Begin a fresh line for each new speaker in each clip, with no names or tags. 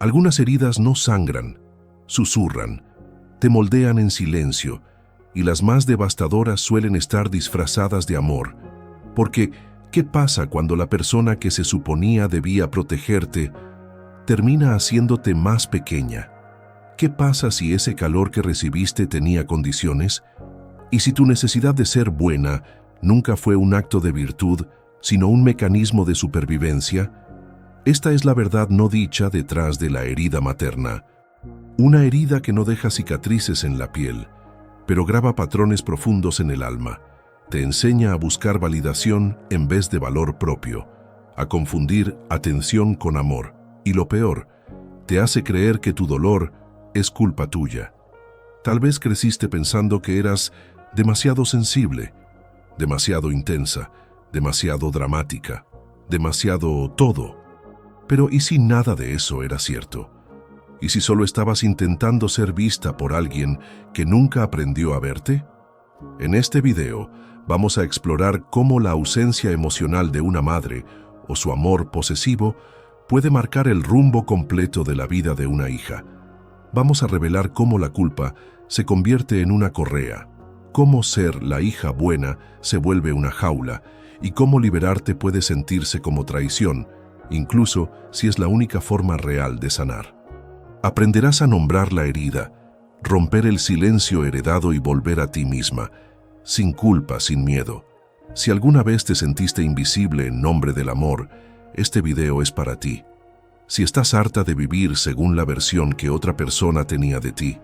Algunas heridas no sangran, susurran, te moldean en silencio, y las más devastadoras suelen estar disfrazadas de amor. Porque, ¿qué pasa cuando la persona que se suponía debía protegerte termina haciéndote más pequeña? ¿Qué pasa si ese calor que recibiste tenía condiciones? ¿Y si tu necesidad de ser buena nunca fue un acto de virtud, sino un mecanismo de supervivencia? Esta es la verdad no dicha detrás de la herida materna. Una herida que no deja cicatrices en la piel, pero graba patrones profundos en el alma. Te enseña a buscar validación en vez de valor propio, a confundir atención con amor. Y lo peor, te hace creer que tu dolor es culpa tuya. Tal vez creciste pensando que eras demasiado sensible, demasiado intensa, demasiado dramática, demasiado todo. Pero ¿y si nada de eso era cierto? ¿Y si solo estabas intentando ser vista por alguien que nunca aprendió a verte? En este video vamos a explorar cómo la ausencia emocional de una madre o su amor posesivo puede marcar el rumbo completo de la vida de una hija. Vamos a revelar cómo la culpa se convierte en una correa, cómo ser la hija buena se vuelve una jaula y cómo liberarte puede sentirse como traición, incluso si es la única forma real de sanar. Aprenderás a nombrar la herida, romper el silencio heredado y volver a ti misma, sin culpa, sin miedo. Si alguna vez te sentiste invisible en nombre del amor, este video es para ti. Si estás harta de vivir según la versión que otra persona tenía de ti,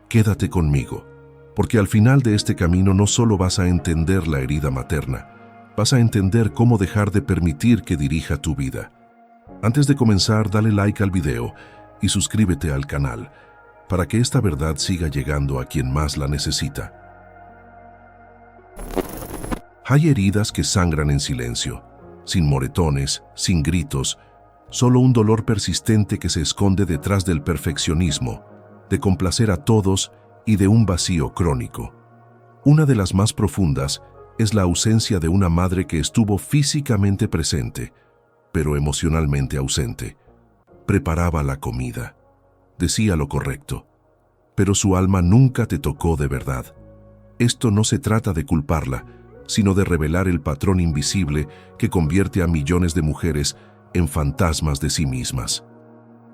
quédate conmigo, porque al final de este camino no solo vas a entender la herida materna, vas a entender cómo dejar de permitir que dirija tu vida. Antes de comenzar, dale like al video y suscríbete al canal, para que esta verdad siga llegando a quien más la necesita. Hay heridas que sangran en silencio, sin moretones, sin gritos, solo un dolor persistente que se esconde detrás del perfeccionismo, de complacer a todos y de un vacío crónico. Una de las más profundas es la ausencia de una madre que estuvo físicamente presente, pero emocionalmente ausente. Preparaba la comida, decía lo correcto, pero su alma nunca te tocó de verdad. Esto no se trata de culparla, sino de revelar el patrón invisible que convierte a millones de mujeres en fantasmas de sí mismas.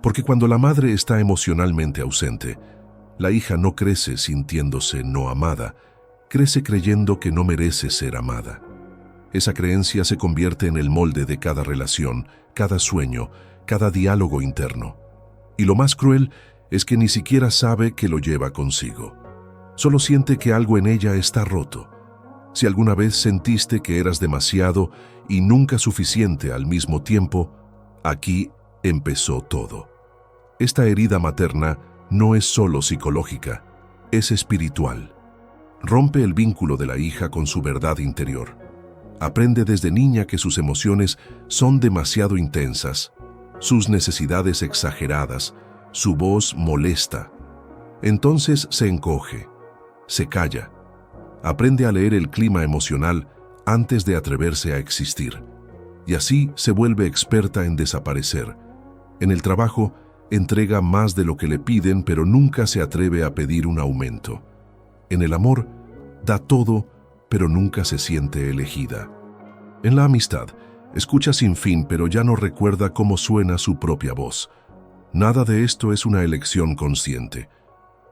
Porque cuando la madre está emocionalmente ausente, la hija no crece sintiéndose no amada, crece creyendo que no merece ser amada. Esa creencia se convierte en el molde de cada relación, cada sueño, cada diálogo interno. Y lo más cruel es que ni siquiera sabe que lo lleva consigo. Solo siente que algo en ella está roto. Si alguna vez sentiste que eras demasiado y nunca suficiente al mismo tiempo, aquí empezó todo. Esta herida materna no es solo psicológica, es espiritual. Rompe el vínculo de la hija con su verdad interior. Aprende desde niña que sus emociones son demasiado intensas, sus necesidades exageradas, su voz molesta. Entonces se encoge, se calla. Aprende a leer el clima emocional antes de atreverse a existir. Y así se vuelve experta en desaparecer. En el trabajo, entrega más de lo que le piden, pero nunca se atreve a pedir un aumento. En el amor, da todo, pero nunca se siente elegida. En la amistad, escucha sin fin, pero ya no recuerda cómo suena su propia voz. Nada de esto es una elección consciente.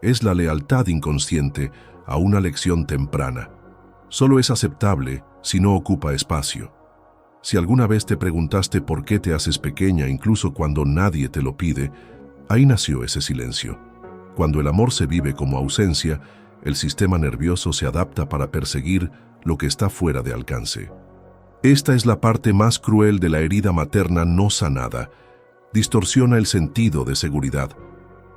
Es la lealtad inconsciente a una lección temprana. Solo es aceptable si no ocupa espacio. Si alguna vez te preguntaste por qué te haces pequeña incluso cuando nadie te lo pide, ahí nació ese silencio. Cuando el amor se vive como ausencia, el sistema nervioso se adapta para perseguir lo que está fuera de alcance. Esta es la parte más cruel de la herida materna no sanada. Distorsiona el sentido de seguridad.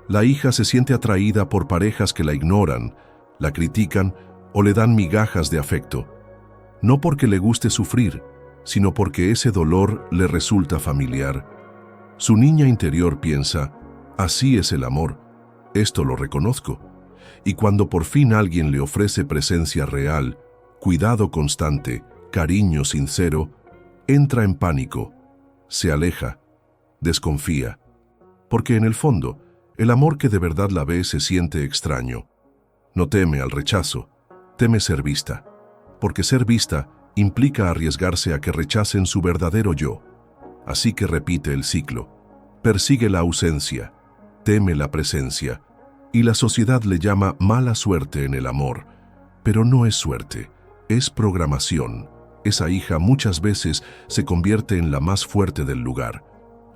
La hija se siente atraída por parejas que la ignoran, la critican o le dan migajas de afecto. No porque le guste sufrir, sino porque ese dolor le resulta familiar. Su niña interior piensa, así es el amor, esto lo reconozco. Y cuando por fin alguien le ofrece presencia real, cuidado constante, cariño sincero, entra en pánico, se aleja, desconfía. porque en el fondo, el amor que de verdad la ve se siente extraño. No teme al rechazo, teme ser vista, porque ser vista implica arriesgarse a que rechacen su verdadero yo. Así que repite el ciclo, persigue la ausencia, teme la presencia, y la sociedad le llama mala suerte en el amor, pero no es suerte, es programación. Esa hija muchas veces se convierte en la más fuerte del lugar,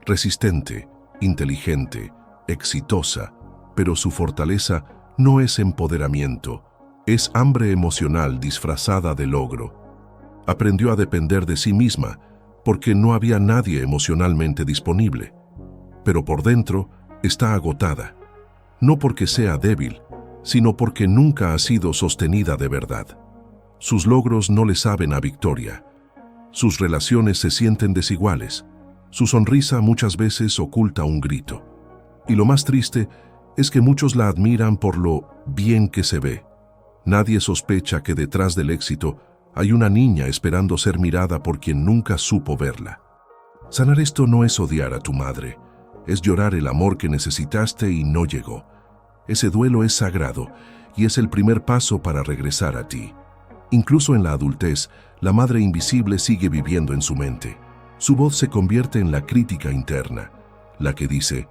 resistente, inteligente, exitosa, pero su fortaleza no es empoderamiento, es hambre emocional disfrazada de logro. Aprendió a depender de sí misma porque no había nadie emocionalmente disponible, pero por dentro está agotada, no porque sea débil, sino porque nunca ha sido sostenida de verdad. Sus logros no le saben a victoria. Sus relaciones se sienten desiguales. Su sonrisa muchas veces oculta un grito. Y lo más triste es que muchos la admiran por lo bien que se ve. Nadie sospecha que detrás del éxito hay una niña esperando ser mirada por quien nunca supo verla. Sanar esto no es odiar a tu madre, es llorar el amor que necesitaste y no llegó. Ese duelo es sagrado y es el primer paso para regresar a ti. Incluso en la adultez, la madre invisible sigue viviendo en su mente. Su voz se convierte en la crítica interna, la que dice,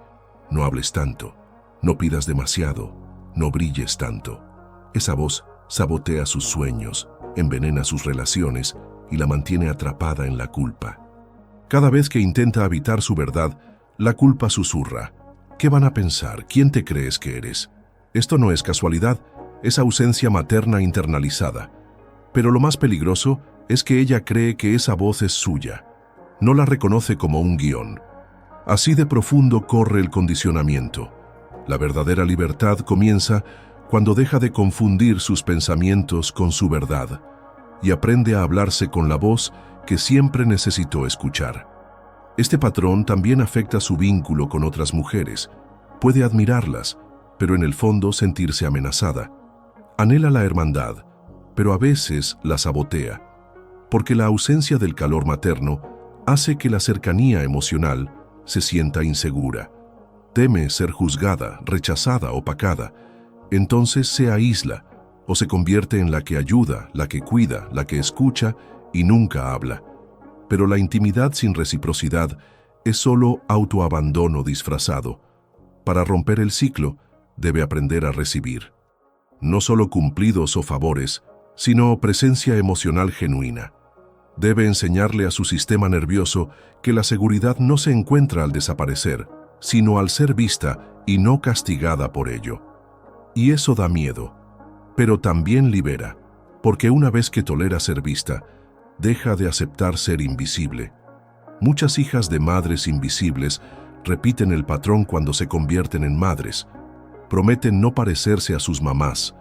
no hables tanto, no pidas demasiado, no brilles tanto. Esa voz sabotea sus sueños, envenena sus relaciones y la mantiene atrapada en la culpa. Cada vez que intenta habitar su verdad, la culpa susurra. ¿Qué van a pensar? ¿Quién te crees que eres? Esto no es casualidad, es ausencia materna internalizada. Pero lo más peligroso es que ella cree que esa voz es suya. No la reconoce como un guión. Así de profundo corre el condicionamiento. La verdadera libertad comienza cuando deja de confundir sus pensamientos con su verdad y aprende a hablarse con la voz que siempre necesitó escuchar. Este patrón también afecta su vínculo con otras mujeres. Puede admirarlas, pero en el fondo sentirse amenazada. Anhela la hermandad, pero a veces la sabotea, porque la ausencia del calor materno hace que la cercanía emocional se sienta insegura. Teme ser juzgada, rechazada, opacada. Entonces se aísla o se convierte en la que ayuda, la que cuida, la que escucha y nunca habla. Pero la intimidad sin reciprocidad es solo autoabandono disfrazado. Para romper el ciclo, debe aprender a recibir. No solo cumplidos o favores, sino presencia emocional genuina. Debe enseñarle a su sistema nervioso que la seguridad no se encuentra al desaparecer, sino al ser vista y no castigada por ello. Y eso da miedo, pero también libera, porque una vez que tolera ser vista, deja de aceptar ser invisible. Muchas hijas de madres invisibles repiten el patrón cuando se convierten en madres. Prometen no parecerse a sus mamás,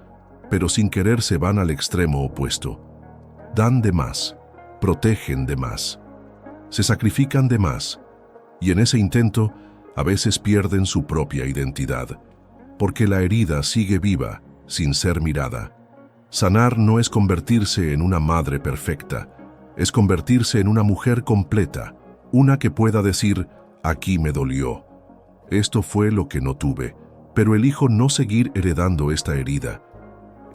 pero sin querer se van al extremo opuesto. Dan de más, protegen de más, se sacrifican de más, y en ese intento a veces pierden su propia identidad, porque la herida sigue viva, sin ser mirada. Sanar no es convertirse en una madre perfecta, es convertirse en una mujer completa, una que pueda decir, aquí me dolió. Esto fue lo que no tuve, pero elijo no seguir heredando esta herida.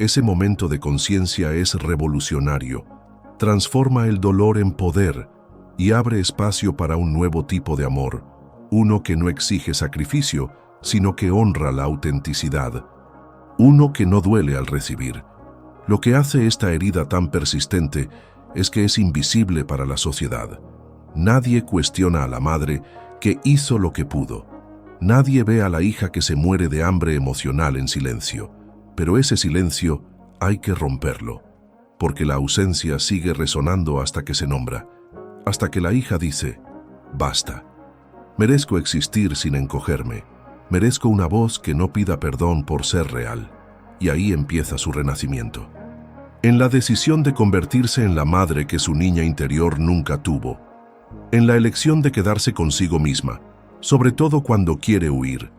Ese momento de conciencia es revolucionario, transforma el dolor en poder y abre espacio para un nuevo tipo de amor, uno que no exige sacrificio, sino que honra la autenticidad, uno que no duele al recibir. Lo que hace esta herida tan persistente es que es invisible para la sociedad. Nadie cuestiona a la madre que hizo lo que pudo. Nadie ve a la hija que se muere de hambre emocional en silencio. Pero ese silencio hay que romperlo, porque la ausencia sigue resonando hasta que se nombra, hasta que la hija dice, basta. Merezco existir sin encogerme. Merezco una voz que no pida perdón por ser real. Y ahí empieza su renacimiento. En la decisión de convertirse en la madre que su niña interior nunca tuvo. En la elección de quedarse consigo misma, sobre todo cuando quiere huir.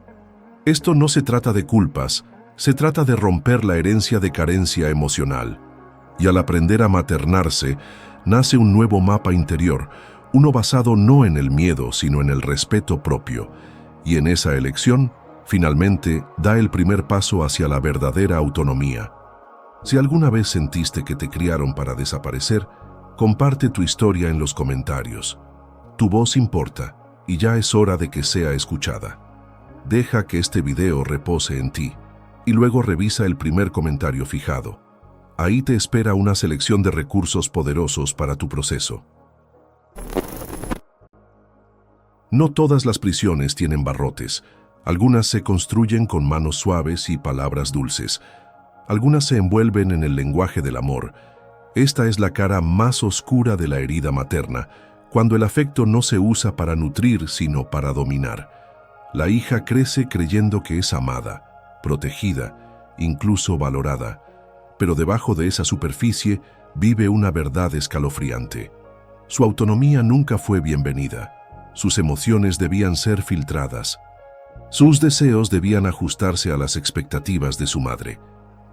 Esto no se trata de culpas, se trata de romper la herencia de carencia emocional. Y al aprender a maternarse, nace un nuevo mapa interior, uno basado no en el miedo, sino en el respeto propio. Y en esa elección, finalmente, da el primer paso hacia la verdadera autonomía. Si alguna vez sentiste que te criaron para desaparecer, comparte tu historia en los comentarios. Tu voz importa y ya es hora de que sea escuchada. Deja que este video repose en ti y luego revisa el primer comentario fijado. Ahí te espera una selección de recursos poderosos para tu proceso. No todas las prisiones tienen barrotes. Algunas se construyen con manos suaves y palabras dulces. Algunas se envuelven en el lenguaje del amor. Esta es la cara más oscura de la herida materna, cuando el afecto no se usa para nutrir, sino para dominar. La hija crece creyendo que es amada, protegida, incluso valorada, pero debajo de esa superficie vive una verdad escalofriante. Su autonomía nunca fue bienvenida. Sus emociones debían ser filtradas. Sus deseos debían ajustarse a las expectativas de su madre,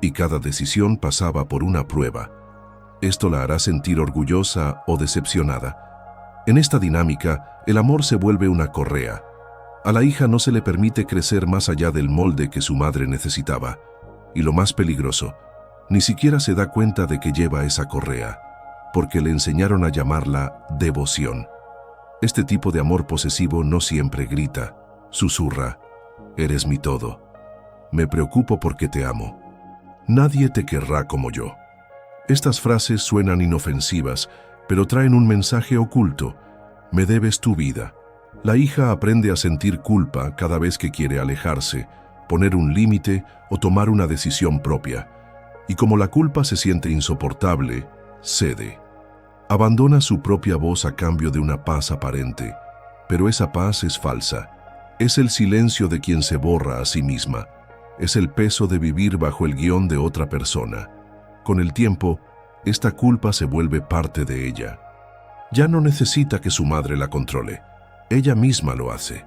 y cada decisión pasaba por una prueba. Esto la hará sentir orgullosa o decepcionada. En esta dinámica, el amor se vuelve una correa. A la hija no se le permite crecer más allá del molde que su madre necesitaba. Y lo más peligroso, ni siquiera se da cuenta de que lleva esa correa, porque le enseñaron a llamarla devoción. Este tipo de amor posesivo no siempre grita, susurra: eres mi todo. Me preocupo porque te amo. Nadie te querrá como yo. Estas frases suenan inofensivas, pero traen un mensaje oculto. Me debes tu vida. La hija aprende a sentir culpa cada vez que quiere alejarse, poner un límite o tomar una decisión propia. Y como la culpa se siente insoportable, cede. Abandona su propia voz a cambio de una paz aparente, pero esa paz es falsa. Es el silencio de quien se borra a sí misma. Es el peso de vivir bajo el guión de otra persona. Con el tiempo, esta culpa se vuelve parte de ella. Ya no necesita que su madre la controle. Ella misma lo hace.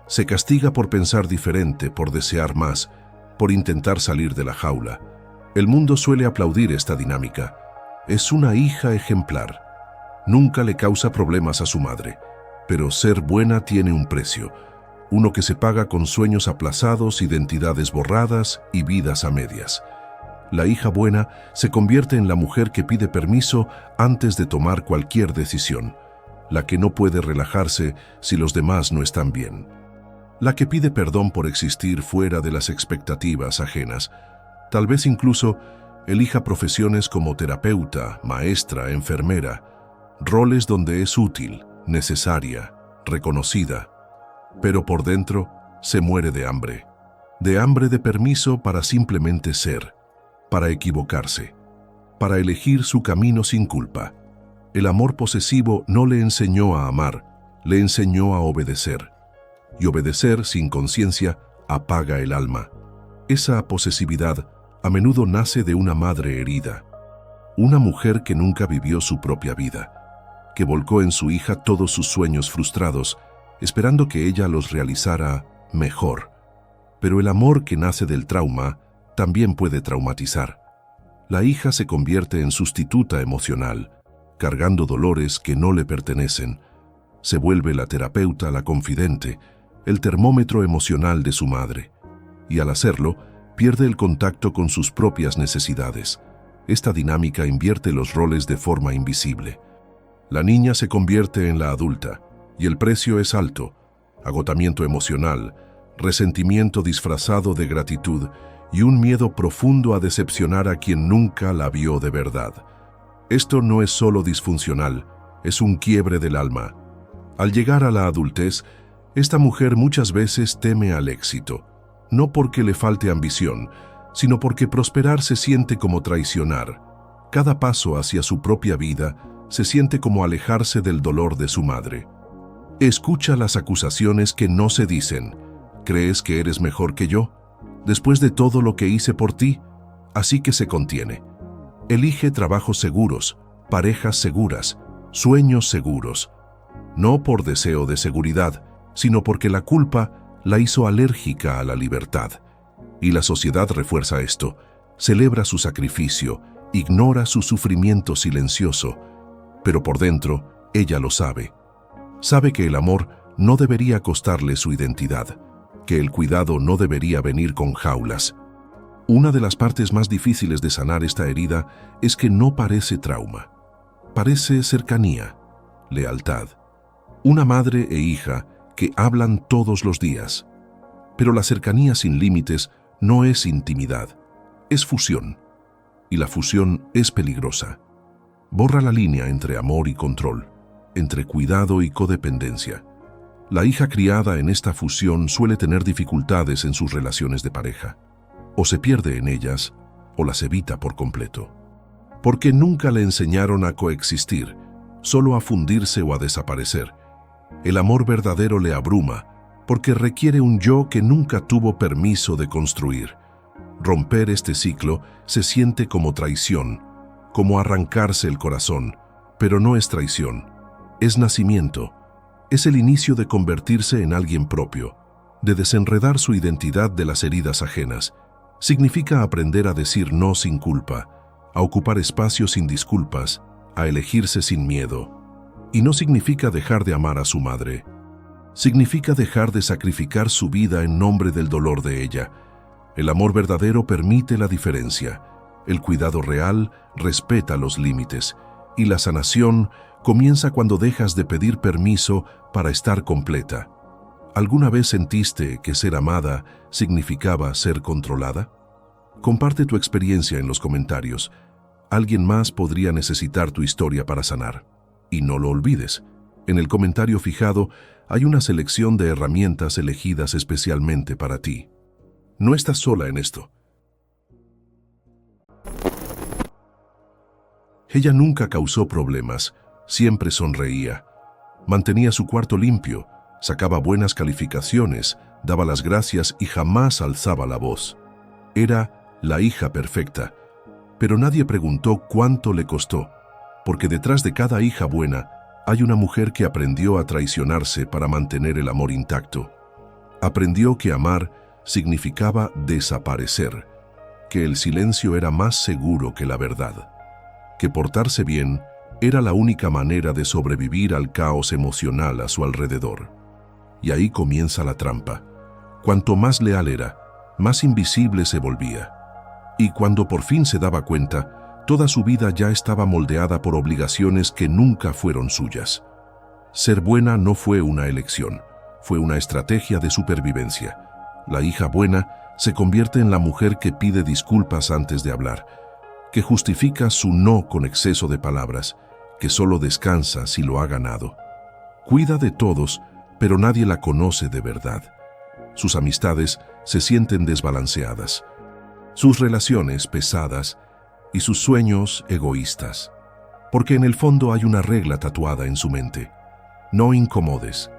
Se castiga por pensar diferente, por desear más, por intentar salir de la jaula. El mundo suele aplaudir esta dinámica. Es una hija ejemplar. Nunca le causa problemas a su madre, pero ser buena tiene un precio, uno que se paga con sueños aplazados, identidades borradas y vidas a medias. La hija buena se convierte en la mujer que pide permiso antes de tomar cualquier decisión, la que no puede relajarse si los demás no están bien, la que pide perdón por existir fuera de las expectativas ajenas. Tal vez incluso elija profesiones como terapeuta, maestra, enfermera, roles donde es útil, necesaria, reconocida, pero por dentro se muere de hambre de permiso para simplemente ser, para equivocarse, para elegir su camino sin culpa. El amor posesivo no le enseñó a amar, le enseñó a obedecer. Y obedecer sin conciencia apaga el alma. Esa posesividad a menudo nace de una madre herida, una mujer que nunca vivió su propia vida, que volcó en su hija todos sus sueños frustrados, esperando que ella los realizara mejor. Pero el amor que nace del trauma también puede traumatizar. La hija se convierte en sustituta emocional, cargando dolores que no le pertenecen. Se vuelve la terapeuta, la confidente, el termómetro emocional de su madre. Y al hacerlo, pierde el contacto con sus propias necesidades. Esta dinámica invierte los roles de forma invisible. La niña se convierte en la adulta, y el precio es alto: agotamiento emocional, resentimiento disfrazado de gratitud y un miedo profundo a decepcionar a quien nunca la vio de verdad. Esto no es solo disfuncional, es un quiebre del alma. Al llegar a la adultez, esta mujer muchas veces teme al éxito, no porque le falte ambición, sino porque prosperar se siente como traicionar. Cada paso hacia su propia vida se siente como alejarse del dolor de su madre. Escucha las acusaciones que no se dicen. ¿Crees que eres mejor que yo? Después de todo lo que hice por ti, así que se contiene. Elige trabajos seguros, parejas seguras, sueños seguros. No por deseo de seguridad, sino porque la culpa la hizo alérgica a la libertad. Y la sociedad refuerza esto, celebra su sacrificio, ignora su sufrimiento silencioso, pero por dentro ella lo sabe. Sabe que el amor no debería costarle su identidad, que el cuidado no debería venir con jaulas. Una de las partes más difíciles de sanar esta herida es que no parece trauma. Parece cercanía, lealtad. Una madre e hija que hablan todos los días. Pero la cercanía sin límites no es intimidad, es fusión. Y la fusión es peligrosa. Borra la línea entre amor y control, entre cuidado y codependencia. La hija criada en esta fusión suele tener dificultades en sus relaciones de pareja. O se pierde en ellas, o las evita por completo. Porque nunca le enseñaron a coexistir, solo a fundirse o a desaparecer. El amor verdadero le abruma, porque requiere un yo que nunca tuvo permiso de construir. Romper este ciclo se siente como traición, como arrancarse el corazón, pero no es traición, es nacimiento, es el inicio de convertirse en alguien propio, de desenredar su identidad de las heridas ajenas. Significa aprender a decir no sin culpa, a ocupar espacios sin disculpas, a elegirse sin miedo. Y no significa dejar de amar a su madre. Significa dejar de sacrificar su vida en nombre del dolor de ella. El amor verdadero permite la diferencia. El cuidado real respeta los límites. Y la sanación comienza cuando dejas de pedir permiso para estar completa. ¿Alguna vez sentiste que ser amada significaba ser controlada? Comparte tu experiencia en los comentarios. Alguien más podría necesitar tu historia para sanar. Y no lo olvides, en el comentario fijado hay una selección de herramientas elegidas especialmente para ti. No estás sola en esto. Ella nunca causó problemas, siempre sonreía. Mantenía su cuarto limpio, sacaba buenas calificaciones, daba las gracias y jamás alzaba la voz. Era la hija perfecta, pero nadie preguntó cuánto le costó, porque detrás de cada hija buena hay una mujer que aprendió a traicionarse para mantener el amor intacto. Aprendió que amar significaba desaparecer, que el silencio era más seguro que la verdad, que portarse bien era la única manera de sobrevivir al caos emocional a su alrededor. Y ahí comienza la trampa. Cuanto más leal era, más invisible se volvía. Y cuando por fin se daba cuenta, toda su vida ya estaba moldeada por obligaciones que nunca fueron suyas. Ser buena no fue una elección, fue una estrategia de supervivencia. La hija buena se convierte en la mujer que pide disculpas antes de hablar, que justifica su no con exceso de palabras, que solo descansa si lo ha ganado. Cuida de todos, pero nadie la conoce de verdad. Sus amistades se sienten desbalanceadas, sus relaciones pesadas y sus sueños egoístas. Porque en el fondo hay una regla tatuada en su mente. No incomodes,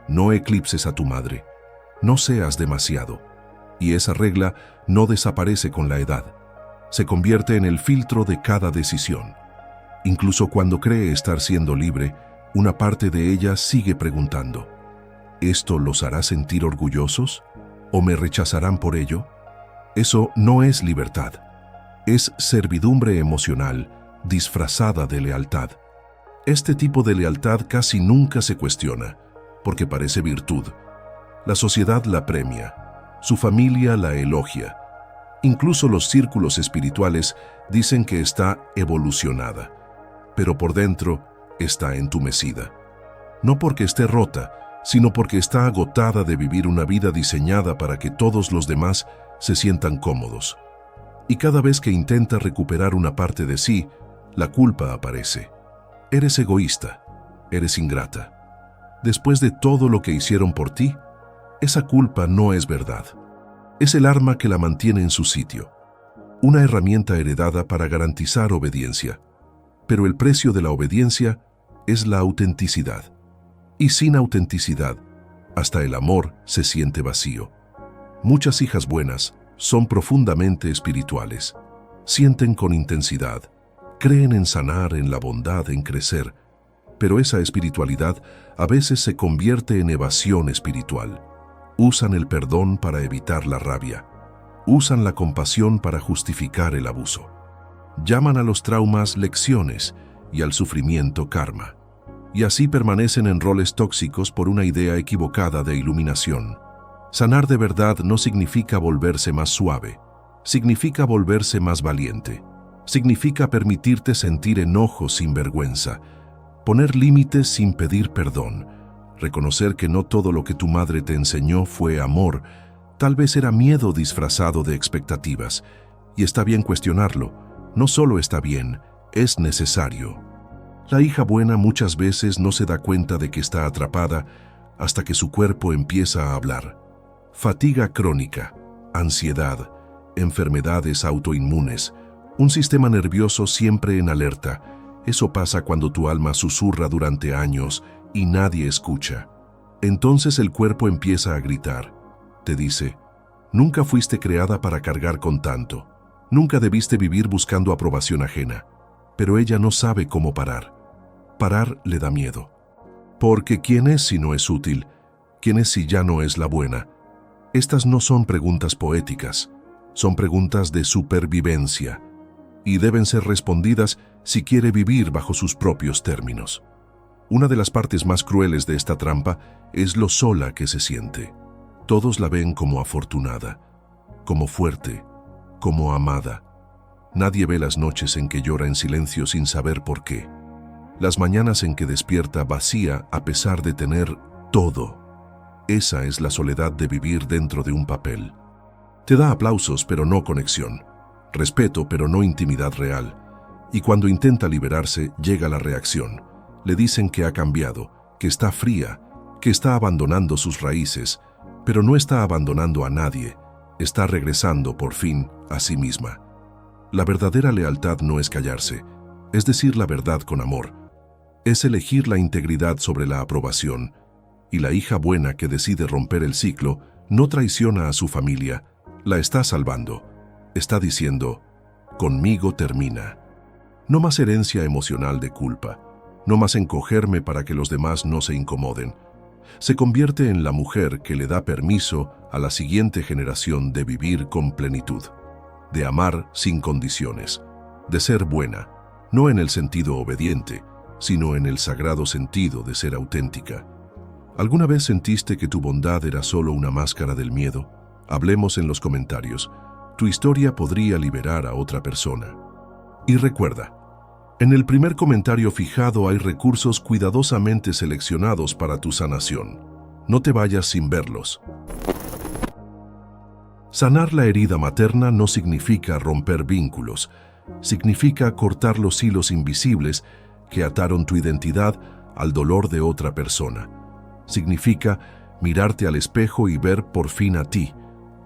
no eclipses a tu madre, no seas demasiado. Y esa regla no desaparece con la edad. Se convierte en el filtro de cada decisión. Incluso cuando cree estar siendo libre, una parte de ella sigue preguntando: ¿esto los hará sentir orgullosos? ¿O me rechazarán por ello? Eso no es libertad. Es servidumbre emocional disfrazada de lealtad. Este tipo de lealtad casi nunca se cuestiona, porque parece virtud. La sociedad la premia, su familia la elogia. Incluso los círculos espirituales dicen que está evolucionada, pero por dentro está entumecida. No porque esté rota, sino porque está agotada de vivir una vida diseñada para que todos los demás se sientan cómodos. Y cada vez que intenta recuperar una parte de sí, la culpa aparece. Eres egoísta, eres ingrata. Después de todo lo que hicieron por ti, esa culpa no es verdad. Es el arma que la mantiene en su sitio. Una herramienta heredada para garantizar obediencia. Pero el precio de la obediencia es la autenticidad. Y sin autenticidad, hasta el amor se siente vacío. Muchas hijas buenas son profundamente espirituales. Sienten con intensidad, creen en sanar, en la bondad, en crecer. Pero esa espiritualidad a veces se convierte en evasión espiritual. Usan el perdón para evitar la rabia. Usan la compasión para justificar el abuso. Llaman a los traumas lecciones y al sufrimiento karma. y así permanecen en roles tóxicos por una idea equivocada de iluminación. Sanar de verdad no significa volverse más suave, significa volverse más valiente, significa permitirte sentir enojo sin vergüenza, poner límites sin pedir perdón, reconocer que no todo lo que tu madre te enseñó fue amor, tal vez era miedo disfrazado de expectativas, y está bien cuestionarlo, no solo está bien, es necesario. La hija buena muchas veces no se da cuenta de que está atrapada hasta que su cuerpo empieza a hablar. Fatiga crónica, ansiedad, enfermedades autoinmunes, un sistema nervioso siempre en alerta. Eso pasa cuando tu alma susurra durante años y nadie escucha. Entonces el cuerpo empieza a gritar. Te dice, nunca fuiste creada para cargar con tanto. Nunca debiste vivir buscando aprobación ajena. Pero ella no sabe cómo parar. Parar le da miedo. Porque ¿quién es si no es útil? ¿Quién es si ya no es la buena? Estas no son preguntas poéticas, son preguntas de supervivencia, y deben ser respondidas si quiere vivir bajo sus propios términos. Una de las partes más crueles de esta trampa es lo sola que se siente. Todos la ven como afortunada, como fuerte, como amada. Nadie ve las noches en que llora en silencio sin saber por qué. Las mañanas en que despierta vacía a pesar de tener todo. Esa es la soledad de vivir dentro de un papel. Te da aplausos pero no conexión, respeto pero no intimidad real. Y cuando intenta liberarse, llega la reacción. Le dicen que ha cambiado, que está fría, que está abandonando sus raíces, pero no está abandonando a nadie, está regresando por fin a sí misma. La verdadera lealtad no es callarse, es decir la verdad con amor. Es elegir la integridad sobre la aprobación, y la hija buena que decide romper el ciclo no traiciona a su familia, la está salvando. Está diciendo, conmigo termina. No más herencia emocional de culpa, no más encogerme para que los demás no se incomoden. Se convierte en la mujer que le da permiso a la siguiente generación de vivir con plenitud, de amar sin condiciones, de ser buena, no en el sentido obediente, sino en el sagrado sentido de ser auténtica. ¿Alguna vez sentiste que tu bondad era solo una máscara del miedo? Hablemos en los comentarios. Tu historia podría liberar a otra persona. Y recuerda, en el primer comentario fijado hay recursos cuidadosamente seleccionados para tu sanación. No te vayas sin verlos. Sanar la herida materna no significa romper vínculos, significa cortar los hilos invisibles que ataron tu identidad al dolor de otra persona. Significa mirarte al espejo y ver por fin a ti,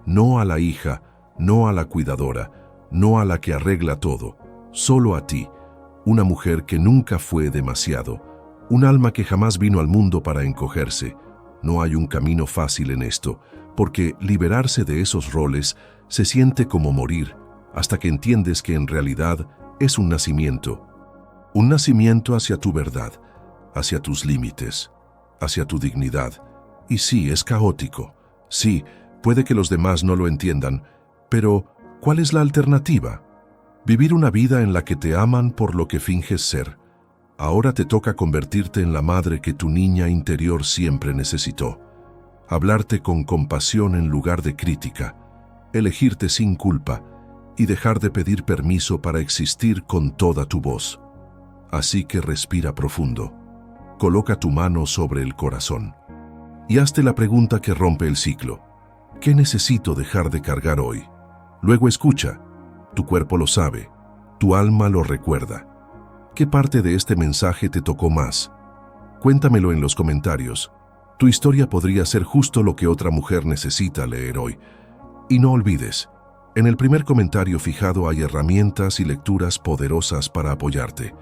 no a la hija, no a la cuidadora, no a la que arregla todo, solo a ti, una mujer que nunca fue demasiado, un alma que jamás vino al mundo para encogerse. No hay un camino fácil en esto, porque liberarse de esos roles se siente como morir, hasta que entiendes que en realidad es un nacimiento hacia tu verdad, hacia tus límites, hacia tu dignidad. Y sí, es caótico, sí, puede que los demás no lo entiendan, pero ¿cuál es la alternativa? Vivir una vida en la que te aman por lo que finges ser. Ahora te toca convertirte en la madre que tu niña interior siempre necesitó. Hablarte con compasión en lugar de crítica, elegirte sin culpa y dejar de pedir permiso para existir con toda tu voz. Así que respira profundo. Coloca tu mano sobre el corazón y hazte la pregunta que rompe el ciclo. ¿Qué necesito dejar de cargar hoy? Luego escucha. Tu cuerpo lo sabe, tu alma lo recuerda. ¿Qué parte de este mensaje te tocó más? Cuéntamelo en los comentarios. Tu historia podría ser justo lo que otra mujer necesita leer hoy. Y no olvides, en el primer comentario fijado hay herramientas y lecturas poderosas para apoyarte.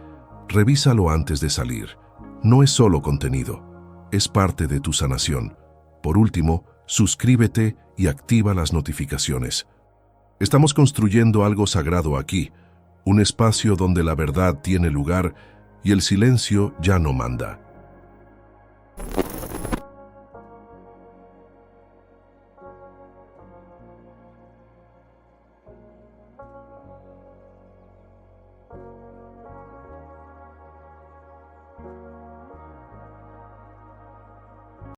Revísalo antes de salir. No es solo contenido, es parte de tu sanación. Por último, suscríbete y activa las notificaciones. Estamos construyendo algo sagrado aquí, un espacio donde la verdad tiene lugar y el silencio ya no manda.